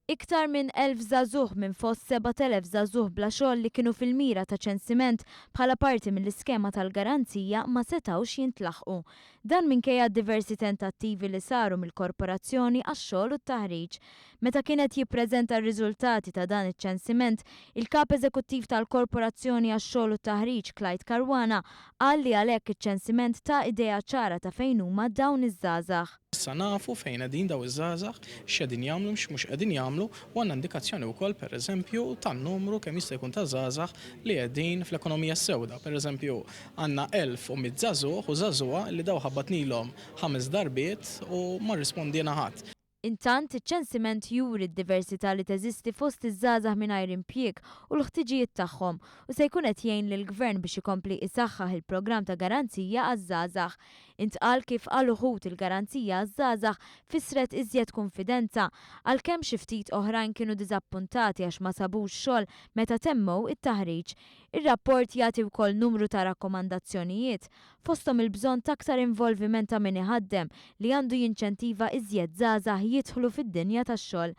Iktar minn 1000 żagħżugħ minn fost 7000 żagħżugħ bla xogħol li kienu fil-mira ta' ċensiment bħala parti mill-iskema tal-garanzija ma setgħux jintlaħqu. Dan minkejja diversi tentattivi li saru mill-Korporazzjoni għax-xogħol u t-taħriġ. Meta kienet jippreżenta r-riżultati ta' dan iċ-ċensiment, il-kap eżekuttiv tal-Korporazzjoni għax-xogħol u t-taħriġ Clyde Caruana qal li għalhekk iċ-ċensiment ta' idea ċara ta' fejn huma dawn iż-żgħażagħ. Issa nafu fejn qegħdin daw iż-żgħażagħ x'qegħdin jagħmlu mhux qegħdin jagħmlu u għandna indikazzjoni wkoll pereżempju tan-numru kemm jista' jkun ta' żgħażagħ li qegħdin fl-ekonomija sewda. Pereżempju għandna 1100 żagħżugħ u żagħżugħa li daw ħabbatnilhom 5 darbiet u ma rrispondina ħadd. Intant, iċ-ċensiment juri d-diversità li teżisti fost iż-żgħażagħ mingħajr impjieg u l-ħtiġijiet tagħhom u se jkun qed jgħin lill-Gvern biex ikompli isaħħaħ il-programm ta' garanzija għaż-żgħażagħ. Intqal kif qal uħud il-garanzija għaż-żgħażagħ fisret iżjed konfidenza għalkemm xi ftit oħrajn kienu diżappuntati għax ma sabux xogħol meta temmew it-taħriġ. Ir-rapport jagħti wkoll numru ta' rakkomandazzjonijiet fosthom il-bżonn ta' aktar involviment ta' min iħaddem li għandu jinċentiva iżjed żgħażagħ jidħlu fid-dinja tax-xogħol.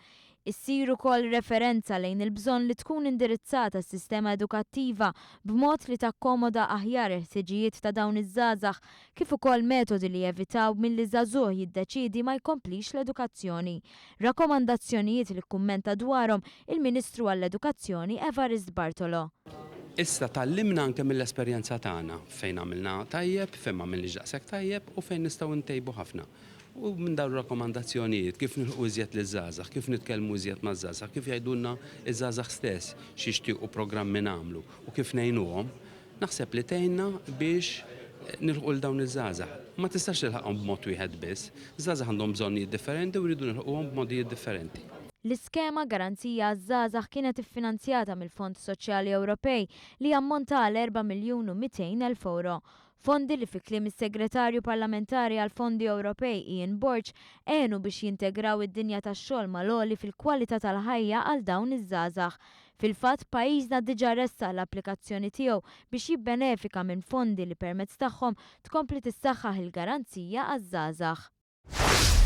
Issir ukoll referenza lejn il-bżonn li tkun indirizzata s-sistema edukattiva b'mod li takkomoda aħjar il-ħtiġijiet ta' dawn iż-żgħażagħ kif ukoll metodi li jevitaw milli żagħżugħ jiddeċiedi ma jkomplix l-edukazzjoni. Rakkomandazzjonijiet li kummenta dwarhom il-Ministru għall-Edukazzjoni Evarist Bartolo. Issa tallimna anke mill-esperjenza tagħna fejn għamilna tajjeb, fejn ma għamilniex daqshekk tajjeb u fejn nistgħu ntejbu ħafna. U minn dawn rakkomandazzjonijiet kif nilħu iżjed liż-żgħażagħ, kif nitkellmu iżjed maż-żgħażagħ, kif jgħidulna iż-żgħażagħ stess x'jixtiequ programmi nagħmlu u kif ngħinuhom, naħseb li tgħinna biex nilħu l dawn iż-żgħażagħ. Ma tistax tilħaqhom b'mod wieħed biss, iż-żgħażagħ għandhom bżonnijiet differenti u rridu nilħuhom b'modijiet differenti. L-iskema Garanzija għaż-żgħażagħ kienet iffinanzjata mill-Fond Soċjali Ewropej li ammonta għal 4,200,000 euro. Fondi li fi kliem is-Segretarju Parlamentari għal Fondi Ewropej Ian Borch għenu biex jintegraw id-dinja tax-xogħol mal-għoli fil-kwalità tal-ħajja għal dawn iż-żgħażagħ. Fil-fatt pajjiżna diġà ressa l-applikazzjoni tiegħu biex jibbenefika minn fondi li permezz tagħhom tkompli tissaħħaħ il-garanzija għaż-żgħażagħ.